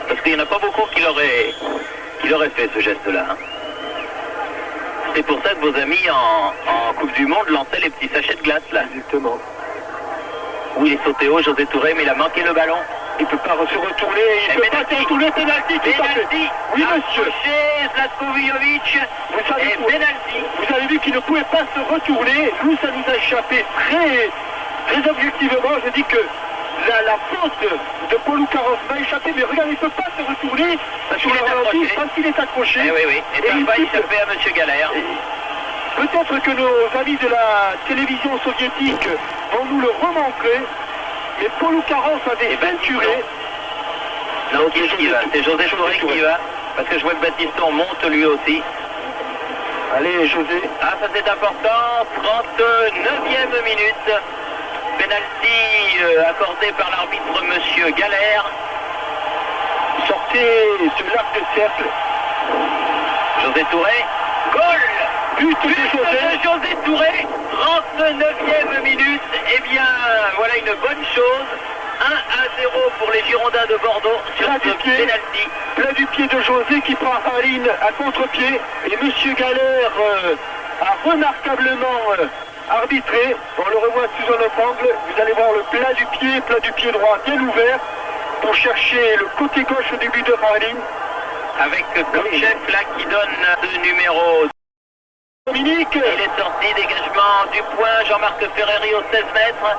Parce qu'il n'y en a pas beaucoup qui l'auraient fait ce geste-là. Hein. C'est pour ça que vos amis en Coupe du Monde lançaient les petits sachets de glace là. Exactement. Où il est sauté haut, José Touré, mais il a manqué le ballon. Il ne peut pas se retourner, il ne peut pas se retourner, pénalty, tout à fait. Oui, monsieur. Zlatko Vujovic, Vous savez, pénalty. Vous avez vu qu'il ne pouvait pas se retourner. Nous, ça nous a échappé très objectivement. Je dis que la faute de Paul Caros va échapper, mais regardez, il ne peut pas se retourner sur le ralenti parce qu'il est accroché. Eh oui, oui. Et ça va échapper à M. Galère. Peut-être que nos amis de la télévision soviétique vont nous le remontrer, mais Paul Caros avait peinturé. Non, qui va? C'est José Touré qui va, parce que je vois que Baptiston monte lui aussi. Allez, José. Ah, ça c'est important, 39e minute. Penalty accordé par l'arbitre Monsieur Galère. Sortez de l'arc de cercle. José Touré, goal! But de José Touré, 39e minute. Eh bien, voilà une bonne chose. 1-0 pour les Girondins de Bordeaux sur ce penalty. Plat du pied de José qui prend Haline à contre-pied. Et Monsieur Galère a remarquablement arbitré. On le revoit sous un autre angle. Vous allez voir le plat du pied droit bien ouvert pour chercher le côté gauche du but de Haline. Avec comme chef là qui donne le numéro. Dominique. Il est sorti, dégagement du point, Jean-Marc Ferreri au 16 mètres.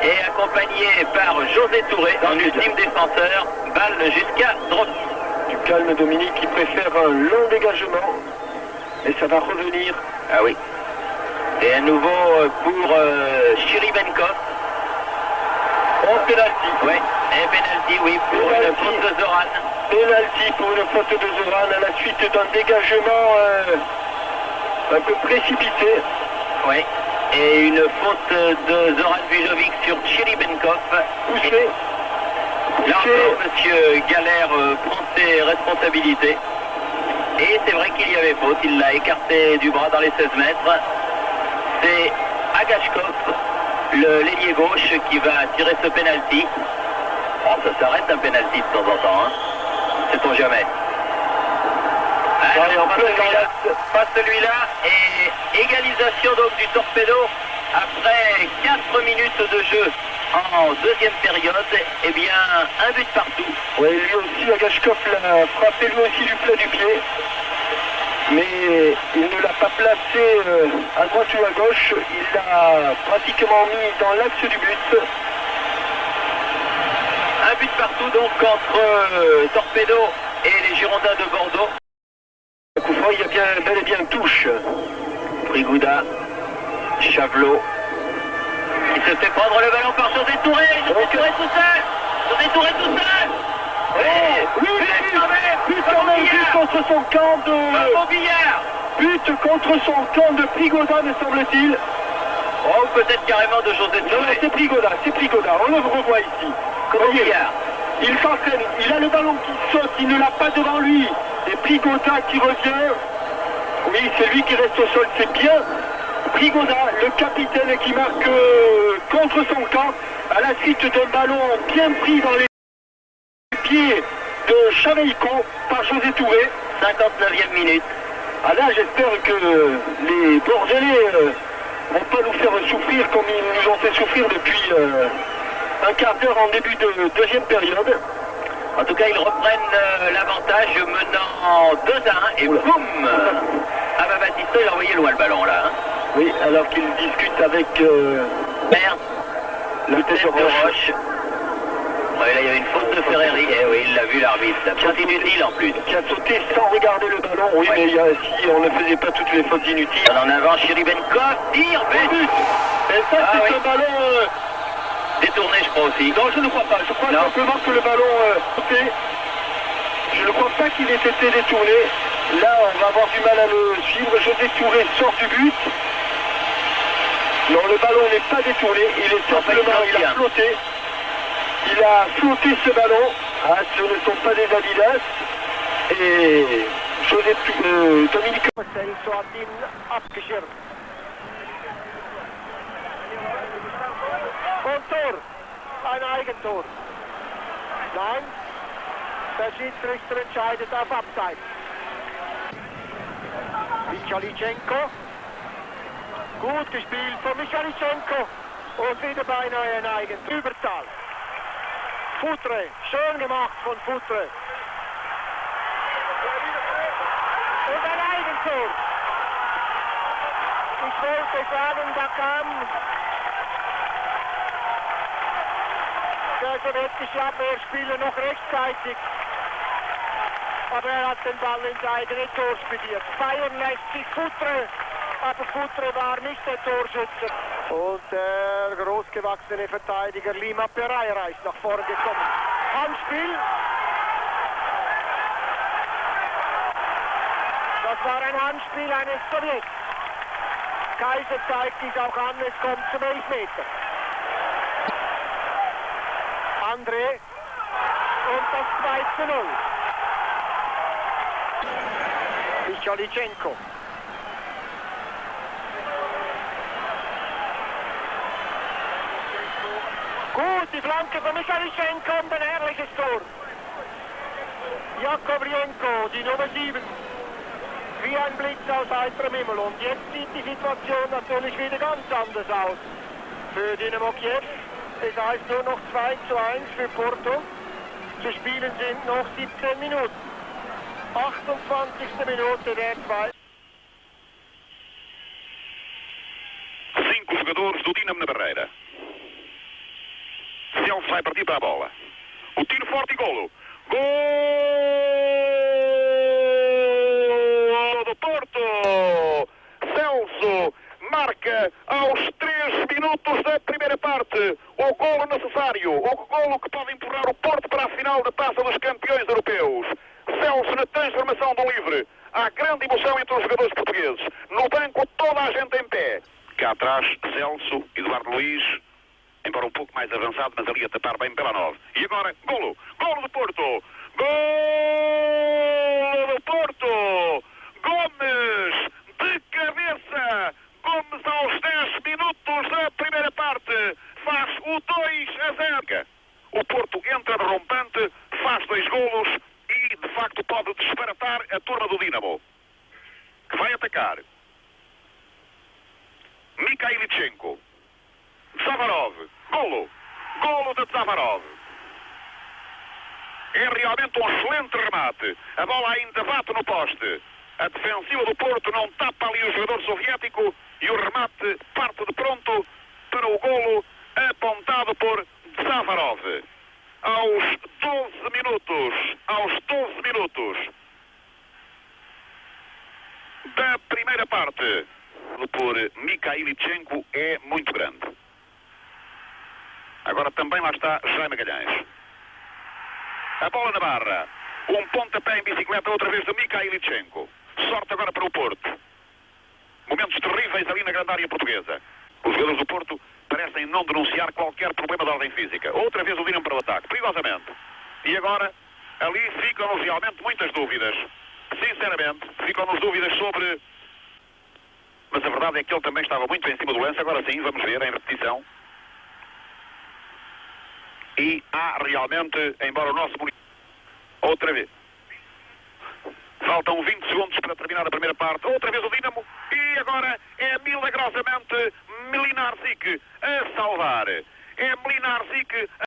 Et accompagné par José Touré, en ultime défenseur, balle jusqu'à droite. Du calme, Dominique, qui préfère un long dégagement. Et ça va revenir. Ah oui. Et à nouveau pour Chiribenkov. En pénalty. Oui, et pénalty, oui, pour une faute de Zoran. Pénalty pour une faute de Zoran à la suite d'un dégagement un peu précipité. Oui. Et une faute de Zoran Vujovic sur Chiribenkov. Poussé. Là encore, M. Galère prend ses responsabilités. Et c'est vrai qu'il y avait faute, il l'a écarté du bras dans les 16 mètres. C'est Agashkov, l'ailier gauche, qui va tirer ce penalty. Oh, ça s'arrête un penalty de temps en temps, hein. Sait-on jamais. Allez, pas celui-là, et égalisation donc du Torpedo après 4 minutes de jeu en deuxième période. Eh bien, un but partout. Oui, lui aussi, Agashkov l'a frappé lui aussi du plat du pied. Mais il ne l'a pas placé à droite ou à gauche. Il l'a pratiquement mis dans l'axe du but. Un but partout donc entre Torpedo et les Girondins de Bordeaux. Il y a bien, bel et bien touche. Prigouda, Chavelot, qui se fait prendre le ballon par José Touré. José Touré tout seul. José Touré tout seul. Oui, but quand même, but contre son camp de... But contre son camp de Prigouda, me semble-t-il. Oh, peut-être carrément de José Touré. Non, c'est Prigouda, on le revoit ici. Voyez, il s'entraîne, il a le ballon qui saute, il ne l'a pas devant lui. Et Prigouda qui revient. Oui, c'est lui qui reste au sol, c'est bien. Prigouda, le capitaine qui marque contre son camp à la suite d'un ballon bien pris dans les pieds de Chaveiko par José Touré. 59e minute. Ah là, j'espère que les Bordelais vont pas nous faire souffrir comme ils nous ont fait souffrir depuis un quart d'heure en début de deuxième période. En tout cas, ils reprennent l'avantage menant 2-1 et boum. Ah bah Baptiste, il a envoyé loin le ballon là. Hein. Oui, alors qu'il discute avec Merde. la tête de Roche. Ouais, là il y avait une faute de Ferreri. Eh oui, il l'a vu l'arbitre. Faute inutile en plus. Qui a sauté sans regarder le ballon. Oui, mais si on ne faisait pas toutes les fautes inutiles. En avant, Chiribenkov, tire, but. Et ça, c'est un ballon... détourné, je crois aussi. Non, je ne crois pas. Je crois simplement que le ballon sauté. Je ne crois pas qu'il ait été détourné. Là, on va avoir du mal à le suivre. José Touré sort du but. Non, le ballon n'est pas détourné. Il est simplement, il a flotté. Il a flotté ce ballon. Ah, ce ne sont pas des Adidas. Et José Dominique Ein Eigentor. Nein. Der Schiedsrichter entscheidet auf Abseits. Michalichenko. Gut gespielt von Michalichenko. Und wieder beinahe ein Eigen. Überzahl. Futre. Schön gemacht von Futre. Und ein Eigentor. Ich wollte sagen, da kam der sowjetische Abwehrspieler noch rechtzeitig. Aber er hat den Ball ins eigene Tor spediert. Bayern lässt sich Futre, aber Futre war nicht der Torschütze. Und der großgewachsene Verteidiger Lima Pereira ist nach vorne gekommen. Handspiel. Das war ein Handspiel eines Sowjets. Kaiser zeigt dies auch an, es kommt zum Elfmeter. André und das 2:0. Michalichenko. Gut, die Flanke von Michalichenko und ein herrliches Tor. Jakovljenko, die Nummer 7. Wie ein Blitz aus heiterem Himmel. Und jetzt sieht die Situation natürlich wieder ganz anders aus. Für Dynamo Kiew. Es heißt nur noch 2:1 für Porto. Zu spielen sind noch 17 Minuten. 28. Minute der 2. 5 jogadores do Dinamo na barreira. Celso vai partir para a bola. O tiro forte e golo. Gol do Porto! Celso marca aos 3 minutos da primeira parte o golo necessário, o golo que pode empurrar o Porto para a final da Taça dos Campeões Europeus. Celso na transformação do livre. Há grande emoção entre os jogadores portugueses. No banco toda a gente em pé. Cá atrás, Celso, Eduardo Luiz, embora um pouco mais avançado, mas ali a tapar bem pela 9. E agora, golo! Golo do Porto! Golo do Porto! Gomes, de cabeça! Gomes aos 10 minutos da primeira parte faz o 2:0. O Porto entra rompante, faz 2 golos e, de facto, pode disparatar a turma do Dinamo, que vai atacar. Mikhailichenko. Zavarov. Golo. Golo de Zavarov. É realmente um excelente remate. A bola ainda bate no poste. A defensiva do Porto não tapa ali o jogador soviético e o remate parte de pronto para o golo apontado por Zavarov. Aos 12 minutos da primeira parte, por Mikhailichenko é muito grande. Agora também lá está Jaime Magalhães. A bola na barra. Um pontapé em bicicleta outra vez de Mikhailichenko. Sorte agora para o Porto. Momentos terríveis ali na grande área portuguesa. Os jogadores do Porto parecem não denunciar qualquer problema de ordem física. Outra vez o Dinamo para o ataque, perigosamente. E agora, ali ficam-nos realmente muitas dúvidas. Sinceramente, ficam-nos dúvidas sobre... Mas a verdade é que ele também estava muito em cima do lance. Agora sim, vamos ver em repetição. E há realmente, embora o nosso... Outra vez. Faltam 20 segundos para terminar a primeira parte. Outra vez o Dinamo. E agora é milagrosamente Mlinarczyk a salvar. É Mlinarczyk